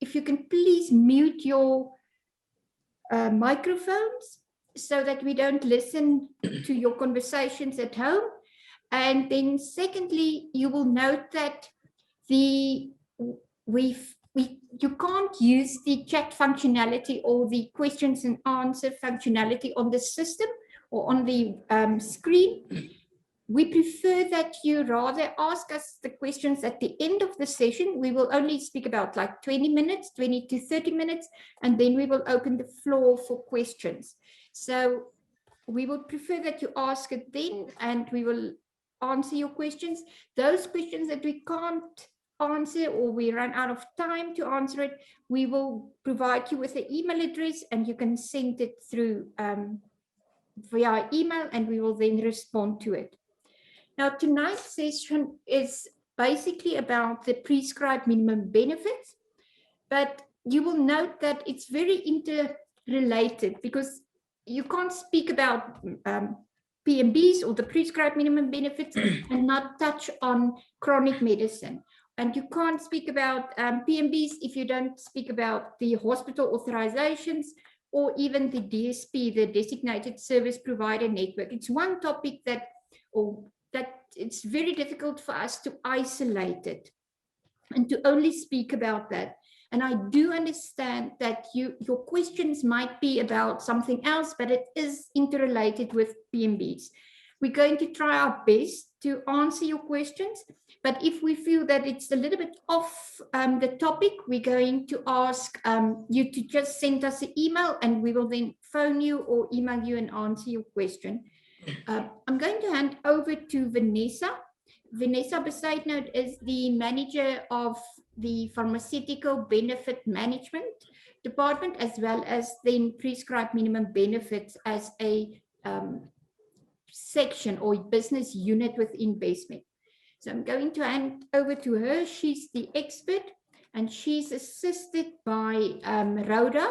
if you can please mute your microphones so that we don't listen to your conversations at home. And then secondly, you will note that you can't use the chat functionality or the questions and answer functionality on the system or on the screen. We prefer that you rather ask us the questions at the end of the session. We will only speak about like 20 minutes, 20 to 30 minutes, and then we will open the floor for questions. So we would prefer that you ask it then, and we will answer your questions. Those questions that we can't answer or we run out of time to answer it, we will provide you with an email address and you can send it through via email, and we will then respond to it. Now, tonight's session is basically about the prescribed minimum benefits, but you will note that it's very interrelated because you can't speak about PMBs or the prescribed minimum benefits and not touch on chronic medicine. And you can't speak about PMBs if you don't speak about the hospital authorizations or even the DSP, the Designated Service Provider Network. It's one topic that it's very difficult for us to isolate it and to only speak about that. And I do understand that your questions might be about something else, but it is interrelated with PMBs. We're going to try our best to answer your questions, but if we feel that it's a little bit off the topic, we're going to ask you to just send us an email and we will then phone you or email you and answer your question. I'm going to hand over to Vanessa. Vanessa Besaidnout is the manager of the Pharmaceutical Benefit Management Department, as well as then prescribed minimum benefits as a section or business unit within Bestmed. So I'm going to hand over to her. She's the expert and she's assisted by Rhoda.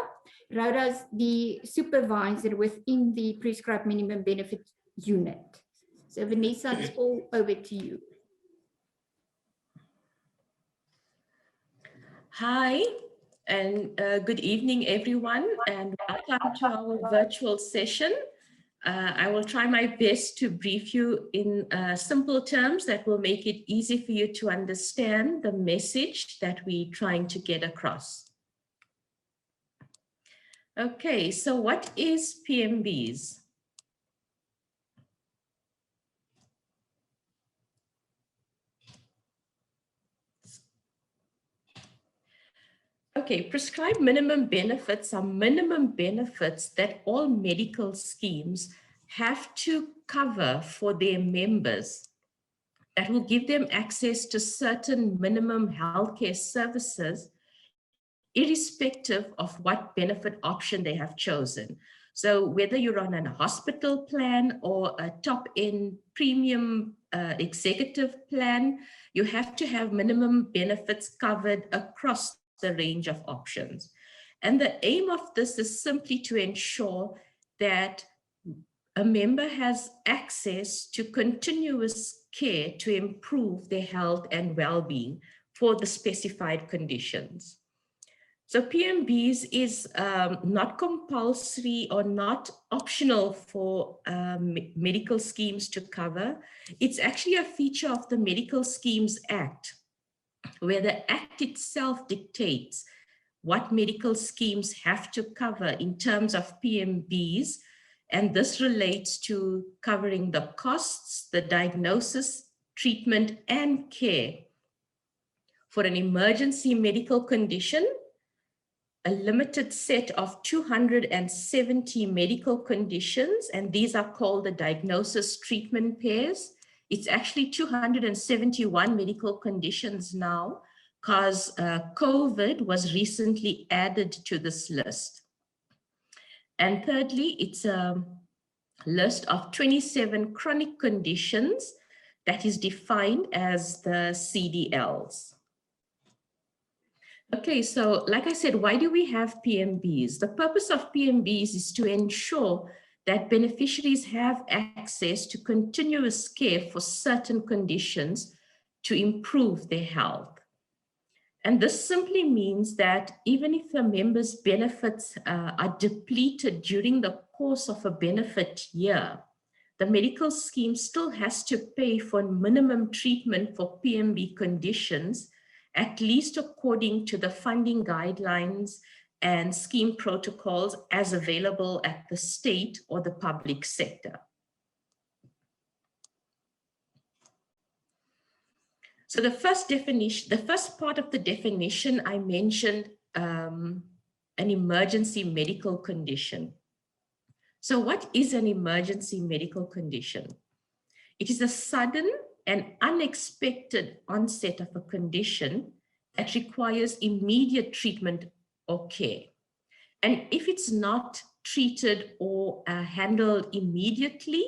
Rhoda is the supervisor within the prescribed minimum benefit unit. So Vanessa, it's all over to you. Hi, and good evening, everyone, and welcome to our virtual session. I will try my best to brief you in simple terms that will make it easy for you to understand the message that we're trying to get across. Okay, so what is PMBs? Okay, prescribed minimum benefits are minimum benefits that all medical schemes have to cover for their members that will give them access to certain minimum healthcare services, irrespective of what benefit option they have chosen. So whether you're on a hospital plan or a top-end premium executive plan, you have to have minimum benefits covered across the range of options. And the aim of this is simply to ensure that a member has access to continuous care to improve their health and well-being for the specified conditions. So PMBs is not compulsory or not optional for medical schemes to cover. It's actually a feature of the Medical Schemes Act, where the Act itself dictates what medical schemes have to cover in terms of PMBs. And this relates to covering the costs, the diagnosis, treatment, and care for an emergency medical condition, a limited set of 270 medical conditions, and these are called the diagnosis treatment pairs. It's actually 271 medical conditions now because COVID was recently added to this list. And thirdly, it's a list of 27 chronic conditions that is defined as the CDLs. Okay, so like I said, why do we have PMBs? The purpose of PMBs is to ensure that beneficiaries have access to continuous care for certain conditions to improve their health. And this simply means that even if the member's benefits are depleted during the course of a benefit year, the medical scheme still has to pay for minimum treatment for PMB conditions, at least according to the funding guidelines and scheme protocols as available at the state or the public sector. So the first definition, the first part of the definition, I mentioned an emergency medical condition. So what is an emergency medical condition? It is a sudden and unexpected onset of a condition that requires immediate treatment or care. And if it's not treated or handled immediately,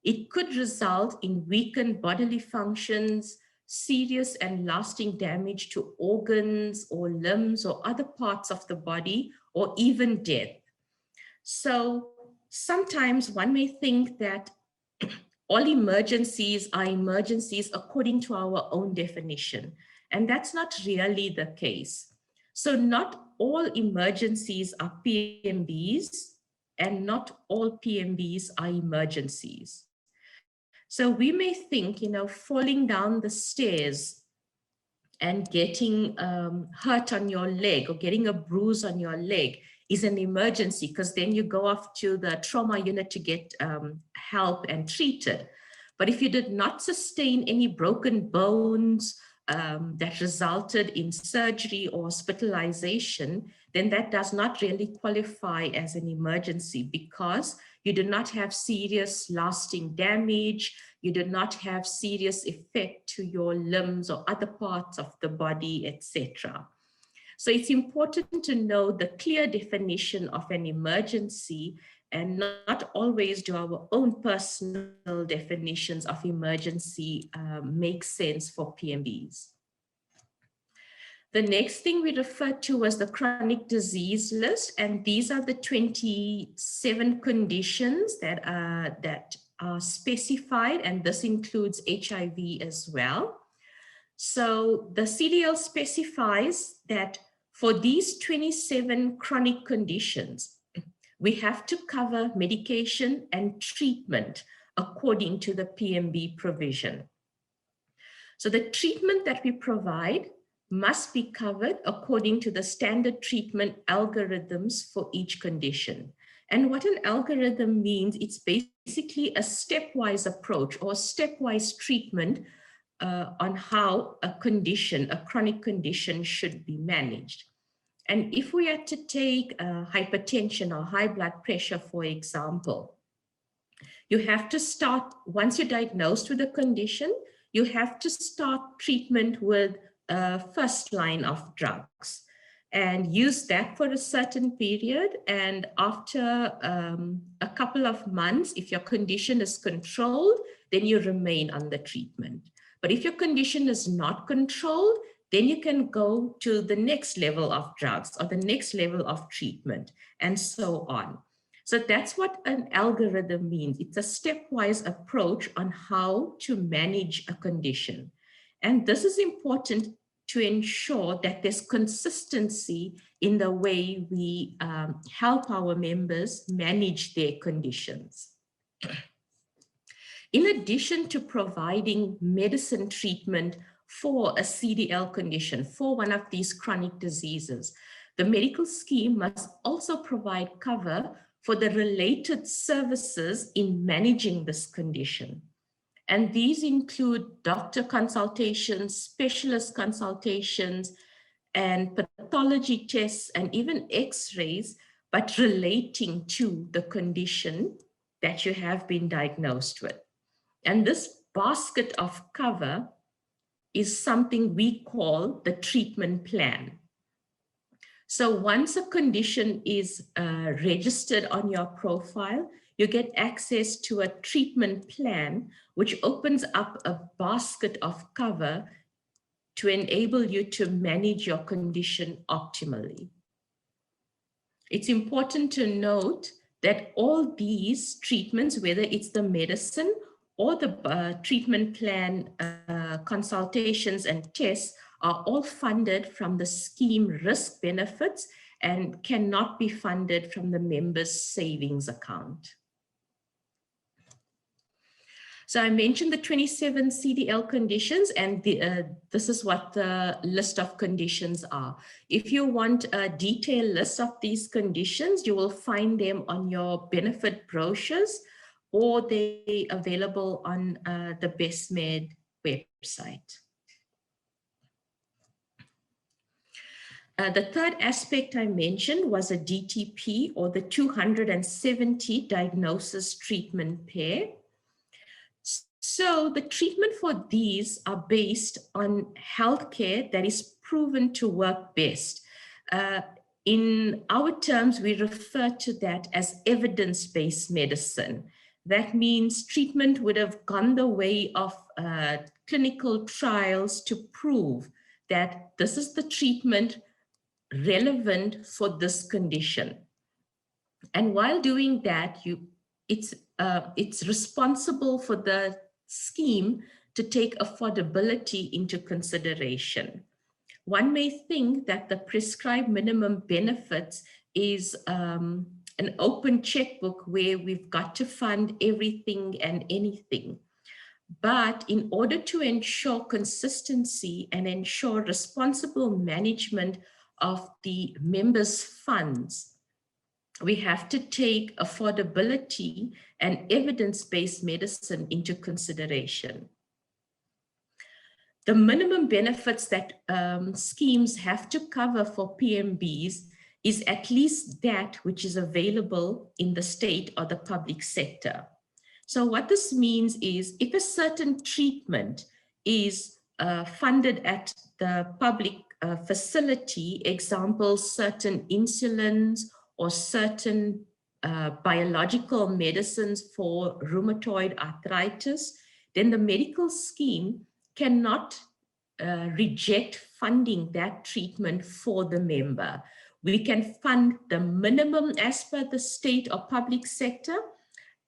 it could result in weakened bodily functions, serious and lasting damage to organs or limbs or other parts of the body, or even death. So sometimes one may think that all emergencies are emergencies according to our own definition, and that's not really the case. So not all emergencies are PMBs, and not all PMBs are emergencies. So we may think, falling down the stairs and getting hurt on your leg or getting a bruise on your leg is an emergency, because then you go off to the trauma unit to get help and treated. But if you did not sustain any broken bones that resulted in surgery or hospitalization, then that does not really qualify as an emergency, because you do not have serious lasting damage, you do not have serious effect to your limbs or other parts of the body, etc. So it's important to know the clear definition of an emergency, and not always do our own personal definitions of emergency make sense for PMBs. The next thing we referred to was the chronic disease list, and these are the 27 conditions that are specified, and this includes HIV as well. So the CDL specifies that for these 27 chronic conditions, we have to cover medication and treatment according to the PMB provision. So the treatment that we provide must be covered according to the standard treatment algorithms for each condition. And what an algorithm means, it's basically a stepwise approach or stepwise treatment on how a condition, a chronic condition, should be managed. And if we had to take hypertension or high blood pressure, for example, you have to start, once you're diagnosed with a condition, you have to start treatment with first line of drugs and use that for a certain period. And after a couple of months, if your condition is controlled, then you remain on the treatment. But if your condition is not controlled, then you can go to the next level of drugs or the next level of treatment, and so on. So that's what an algorithm means. It's a stepwise approach on how to manage a condition. And this is important to ensure that there's consistency in the way we help our members manage their conditions. In addition to providing medicine treatment for a CDL condition, for one of these chronic diseases, the medical scheme must also provide cover for the related services in managing this condition. And these include doctor consultations, specialist consultations, and pathology tests, and even x-rays, but relating to the condition that you have been diagnosed with. And this basket of cover is something we call the treatment plan. So once a condition is registered on your profile, you get access to a treatment plan, which opens up a basket of cover to enable you to manage your condition optimally. It's important to note that all these treatments, whether it's the medicine or the treatment plan consultations and tests, are all funded from the scheme risk benefits and cannot be funded from the member's savings account. So I mentioned the 27 CDL conditions, and this is what the list of conditions are. If you want a detailed list of these conditions, you will find them on your benefit brochures, or they're available on the Bestmed website. The third aspect I mentioned was a DTP, or the 270 diagnosis treatment pair. So the treatment for these are based on healthcare that is proven to work best. In our terms, we refer to that as evidence-based medicine. That means treatment would have gone the way of clinical trials to prove that this is the treatment relevant for this condition. And while doing that, it's responsible for the scheme to take affordability into consideration. One may think that the prescribed minimum benefits is an open checkbook where we've got to fund everything and anything. But in order to ensure consistency and ensure responsible management of the members' funds, we have to take affordability and evidence-based medicine into consideration. The minimum benefits that schemes have to cover for PMBs is at least that which is available in the state or the public sector. So what this means is, if a certain treatment is funded at the public facility, example, certain insulins or certain biological medicines for rheumatoid arthritis, then the medical scheme cannot reject funding that treatment for the member. We can fund the minimum as per the state or public sector,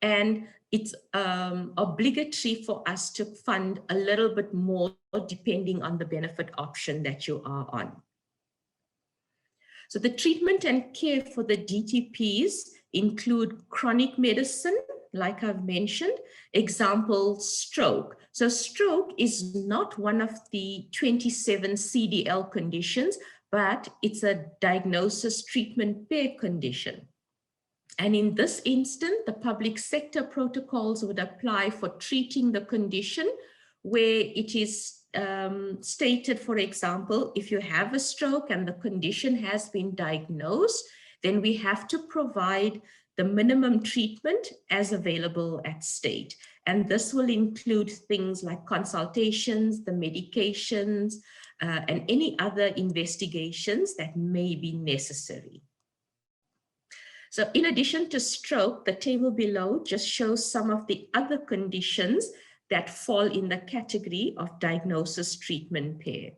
and it's obligatory for us to fund a little bit more depending on the benefit option that you are on. So the treatment and care for the DTPs include chronic medicine, like I've mentioned, example, stroke. So stroke is not one of the 27 CDL conditions, but it's a diagnosis treatment pair condition. And in this instance, the public sector protocols would apply for treating the condition, where it is stated, for example, if you have a stroke and the condition has been diagnosed, then we have to provide the minimum treatment as available at state. And this will include things like consultations, the medications, and any other investigations that may be necessary. So in addition to stroke, the table below just shows some of the other conditions that fall in the category of diagnosis treatment pair.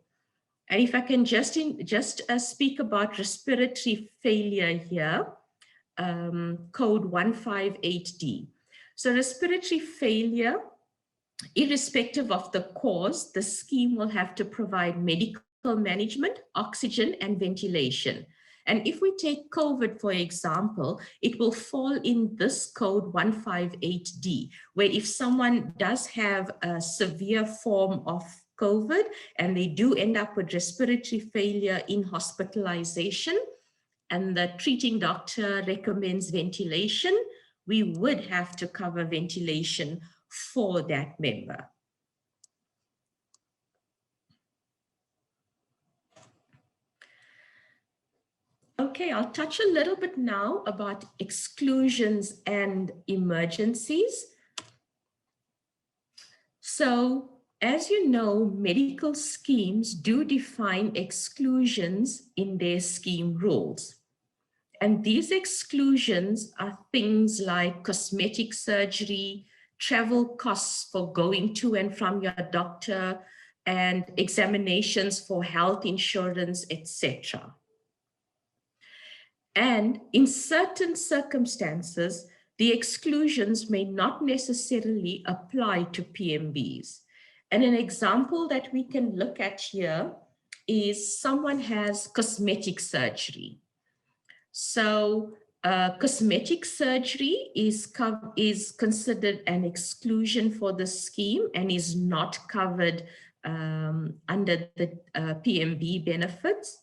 And if I can just speak about respiratory failure here, code 158D. So respiratory failure, irrespective of the cause, the scheme will have to provide medical management, oxygen, and ventilation. And if we take COVID, for example, it will fall in this code 158D, where if someone does have a severe form of COVID and they do end up with respiratory failure in hospitalization, and the treating doctor recommends ventilation, we would have to cover ventilation for that member. Okay, I'll touch a little bit now about exclusions and emergencies. So, as you know, medical schemes do define exclusions in their scheme rules. And these exclusions are things like cosmetic surgery, travel costs for going to and from your doctor, and examinations for health insurance, etc. And in certain circumstances, the exclusions may not necessarily apply to PMBs. And an example that we can look at here is someone has cosmetic surgery. So cosmetic surgery is considered an exclusion for the scheme and is not covered under the PMB benefits.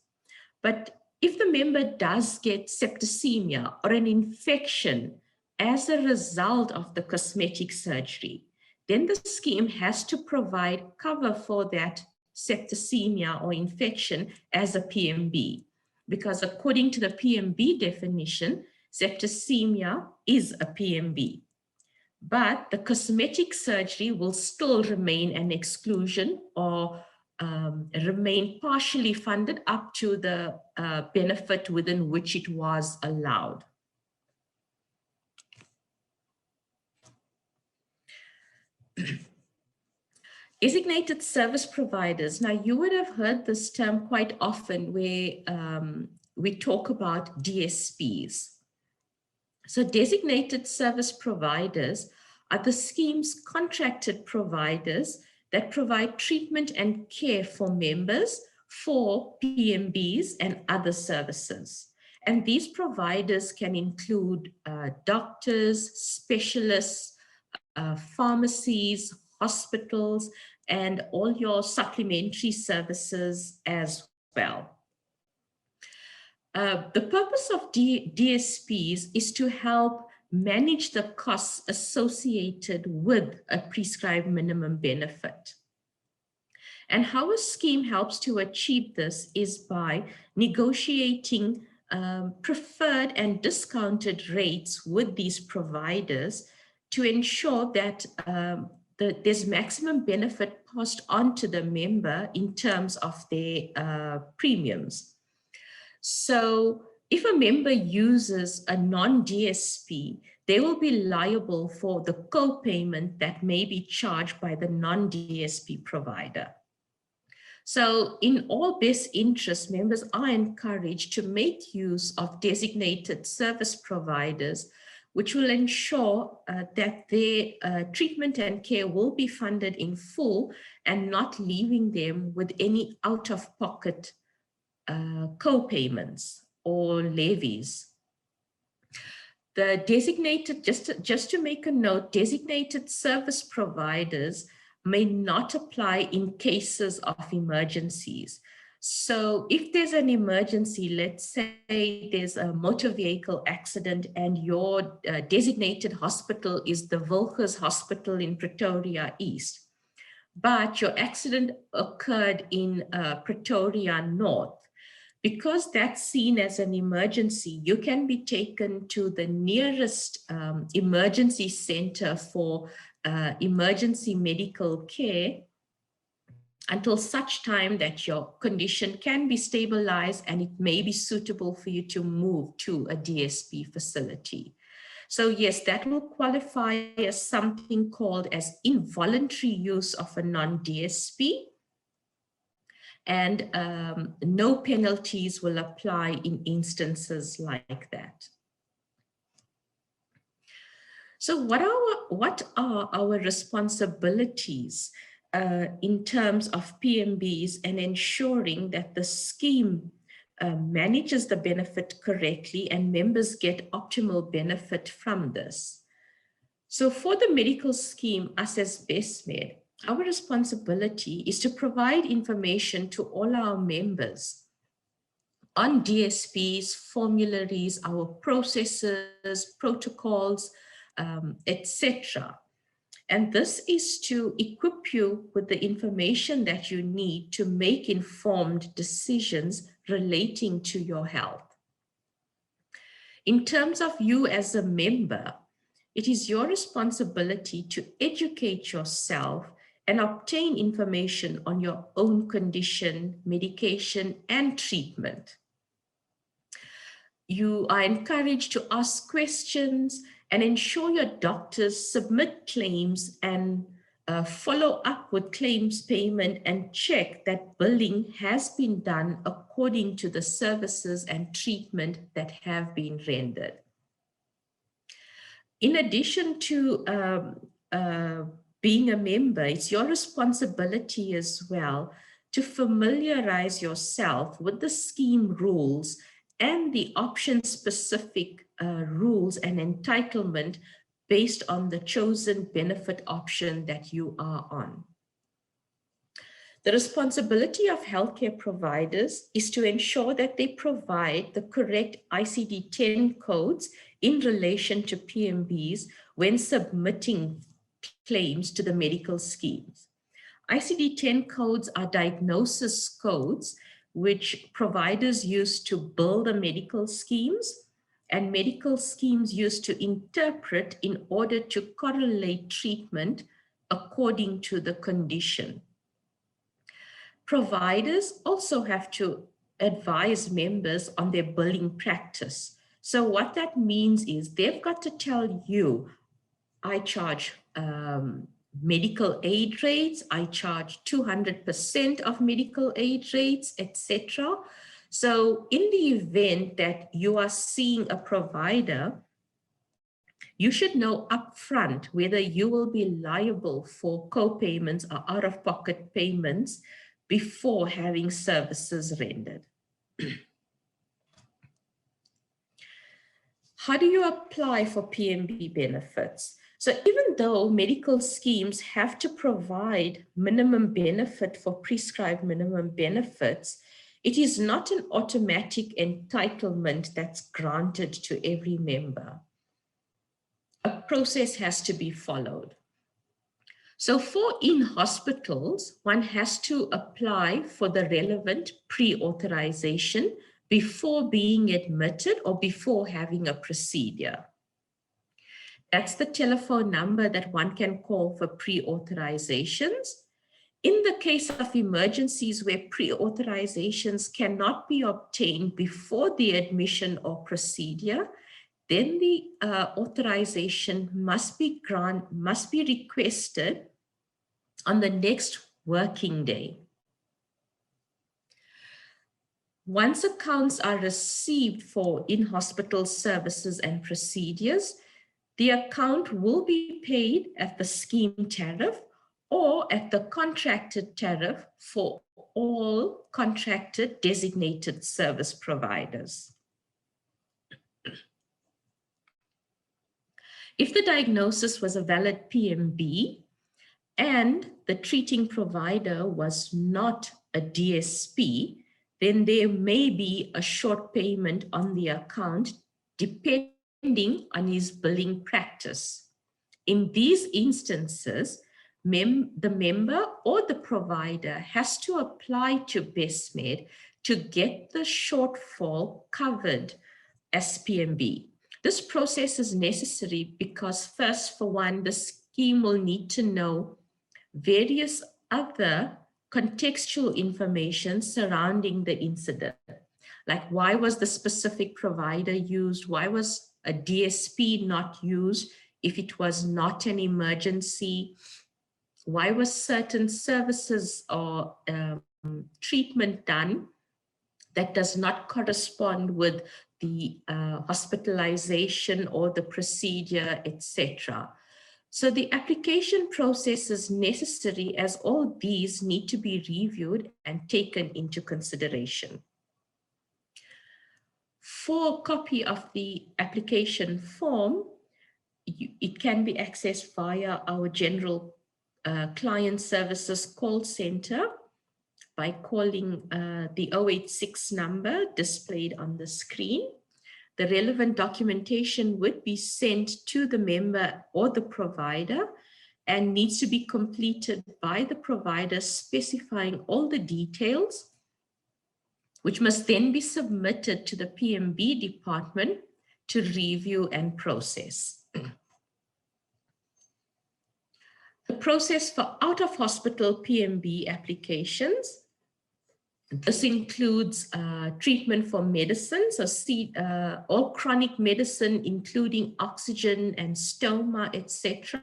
But if the member does get septicemia or an infection as a result of the cosmetic surgery, then the scheme has to provide cover for that septicemia or infection as a PMB. Because according to the PMB definition, septicemia is a PMB. But the cosmetic surgery will still remain an exclusion or remain partially funded up to the benefit within which it was allowed. Designated service providers. Now, you would have heard this term quite often where we talk about DSPs. So designated service providers are the scheme's contracted providers that provide treatment and care for members for PMBs and other services. And these providers can include doctors, specialists, pharmacies, hospitals, and all your supplementary services as well. The purpose of DSPs is to help manage the costs associated with a prescribed minimum benefit. And how a scheme helps to achieve this is by negotiating preferred and discounted rates with these providers to ensure that there's maximum benefit passed on to the member in terms of their premiums. So if a member uses a non-DSP, they will be liable for the co-payment that may be charged by the non-DSP provider. So in all best interest, members are encouraged to make use of designated service providers, which will ensure that their treatment and care will be funded in full and not leaving them with any out-of-pocket co-payments or levies. The designated, just to make a note, designated service providers may not apply in cases of emergencies. So if there's an emergency, let's say there's a motor vehicle accident and your designated hospital is the Wilkes Hospital in Pretoria East, but your accident occurred in Pretoria North, because that's seen as an emergency, you can be taken to the nearest emergency center for emergency medical care until such time that your condition can be stabilized and it may be suitable for you to move to a DSP facility. So yes, that will qualify as something called as involuntary use of a non-DSP. And no penalties will apply in instances like that. So what are our responsibilities in terms of PMBs and ensuring that the scheme manages the benefit correctly and members get optimal benefit from this? So for the medical scheme, us as Bestmed, our responsibility is to provide information to all our members on DSPs, formularies, our processes, protocols, etc. And this is to equip you with the information that you need to make informed decisions relating to your health. In terms of you as a member, it is your responsibility to educate yourself and obtain information on your own condition, medication, and treatment. You are encouraged to ask questions and ensure your doctors submit claims and follow up with claims payment and check that billing has been done according to the services and treatment that have been rendered. In addition to being a member, it's your responsibility as well to familiarize yourself with the scheme rules and the option-specific rules and entitlement based on the chosen benefit option that you are on. The responsibility of healthcare providers is to ensure that they provide the correct ICD-10 codes in relation to PMBs when submitting claims to the medical schemes. ICD-10 codes are diagnosis codes which providers use to bill the medical schemes, and medical schemes use to interpret in order to correlate treatment according to the condition. Providers also have to advise members on their billing practice. So what that means is they've got to tell you, I charge medical aid rates, I charge 200% of medical aid rates, etc. So in the event that you are seeing a provider, you should know upfront whether you will be liable for co-payments or out-of-pocket payments before having services rendered. How do you apply for PMB benefits? So even though medical schemes have to provide minimum benefit for prescribed minimum benefits, it is not an automatic entitlement that's granted to every member. A process has to be followed. So for in-hospitals, one has to apply for the relevant pre-authorization before being admitted or before having a procedure. That's the telephone number that one can call for pre-authorizations. In the case of emergencies where pre-authorizations cannot be obtained before the admission or procedure, then the authorization must be requested on the next working day. Once accounts are received for in-hospital services and procedures, the account will be paid at the scheme tariff or at the contracted tariff for all contracted designated service providers. If the diagnosis was a valid PMB and the treating provider was not a DSP, then there may be a short payment on the account depending on his billing practice. In these instances, the member or the provider has to apply to Bestmed to get the shortfall covered as PMB. This process is necessary because first, for one, the scheme will need to know various other contextual information surrounding the incident. Like, why was the specific provider used? Why was a DSP not used if it was not an emergency? Why was certain services or treatment done that does not correspond with the hospitalization or the procedure, etc.? So the application process is necessary as all these need to be reviewed and taken into consideration. For a copy of the application form, it can be accessed via our general client services call center by calling the 086 number displayed on the screen. The relevant documentation would be sent to the member or the provider and needs to be completed by the provider specifying all the details, which must then be submitted to the PMB department to review and process. The process for out-of-hospital PMB applications. This includes treatment for medicine, so all chronic medicine, including oxygen and stoma, etc.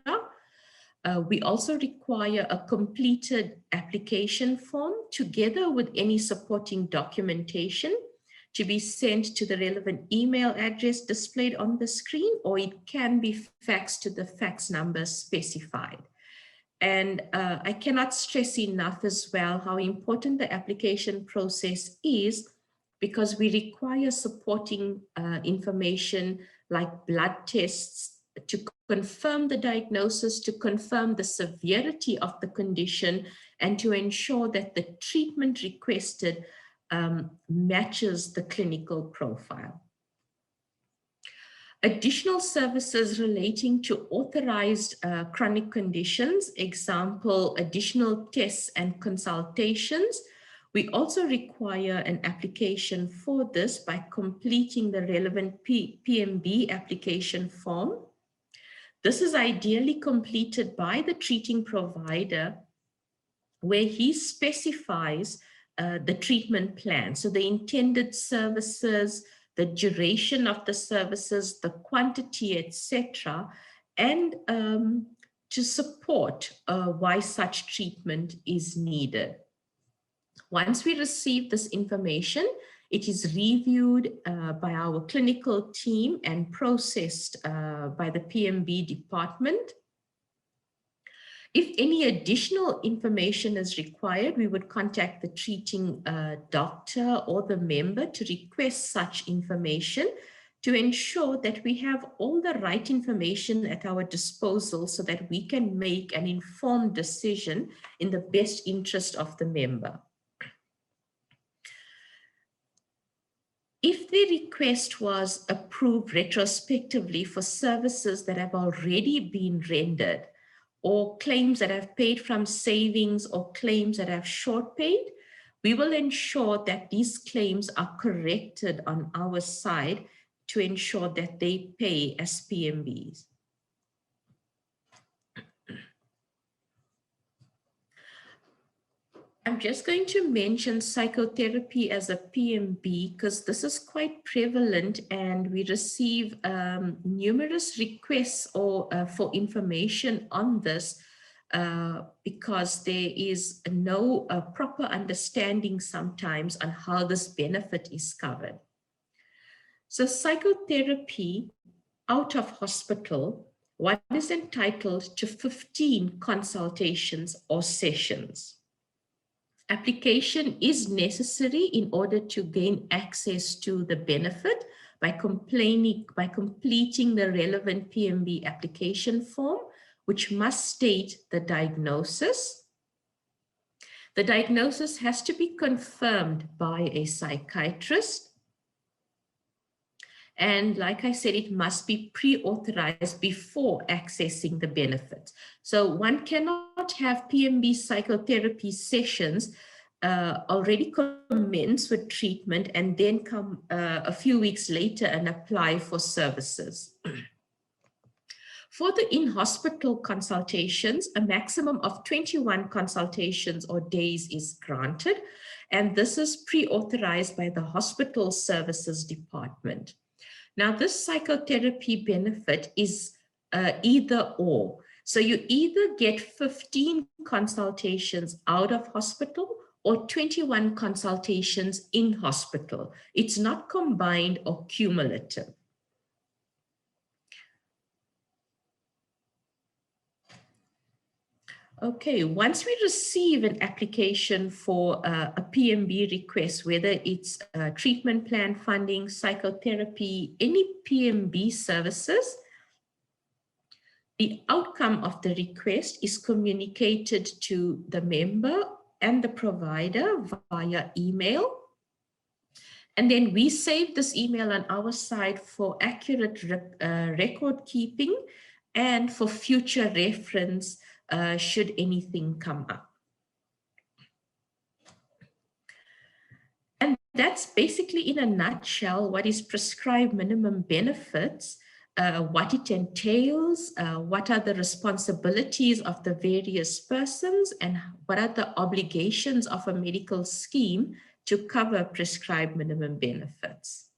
We also require a completed application form together with any supporting documentation to be sent to the relevant email address displayed on the screen, or it can be faxed to the fax number specified. And I cannot stress enough as well how important the application process is, because we require supporting information like blood tests to confirm the diagnosis, to confirm the severity of the condition, and to ensure that the treatment requested matches the clinical profile. Additional services relating to authorized chronic conditions, example, additional tests and consultations. We also require an application for this by completing the relevant PMB application form. This is ideally completed by the treating provider, where he specifies the treatment plan. So the intended services, the duration of the services, the quantity, etc., and to support why such treatment is needed. Once we receive this information, it is reviewed by our clinical team and processed by the PMB department. If any additional information is required, we would contact the treating doctor or the member to request such information to ensure that we have all the right information at our disposal so that we can make an informed decision in the best interest of the member. If the request was approved retrospectively for services that have already been rendered, or claims that have paid from savings, or claims that have short paid, we will ensure that these claims are corrected on our side to ensure that they pay as PMBs. I'm just going to mention psychotherapy as a PMB because this is quite prevalent, and we receive numerous requests or for information on this because there is no proper understanding sometimes on how this benefit is covered. So psychotherapy out of hospital, one is entitled to 15 consultations or sessions. Application is necessary in order to gain access to the benefit by completing the relevant PMB application form, which must state the diagnosis. The diagnosis has to be confirmed by a psychiatrist. And like I said, it must be pre-authorized before accessing the benefits. So one cannot have PMB psychotherapy sessions already commence with treatment and then come a few weeks later and apply for services. For the in-hospital consultations, a maximum of 21 consultations or days is granted, and this is pre-authorized by the hospital services department. Now, this psychotherapy benefit is either or. So you either get 15 consultations out of hospital or 21 consultations in hospital. It's not combined or cumulative. Okay, once we receive an application for a PMB request, whether it's treatment plan funding, psychotherapy, any PMB services, the outcome of the request is communicated to the member and the provider via email. And then we save this email on our side for accurate record keeping and for future reference should anything come up. And that's basically in a nutshell what is prescribed minimum benefits, what it entails, what are the responsibilities of the various persons, and what are the obligations of a medical scheme to cover prescribed minimum benefits.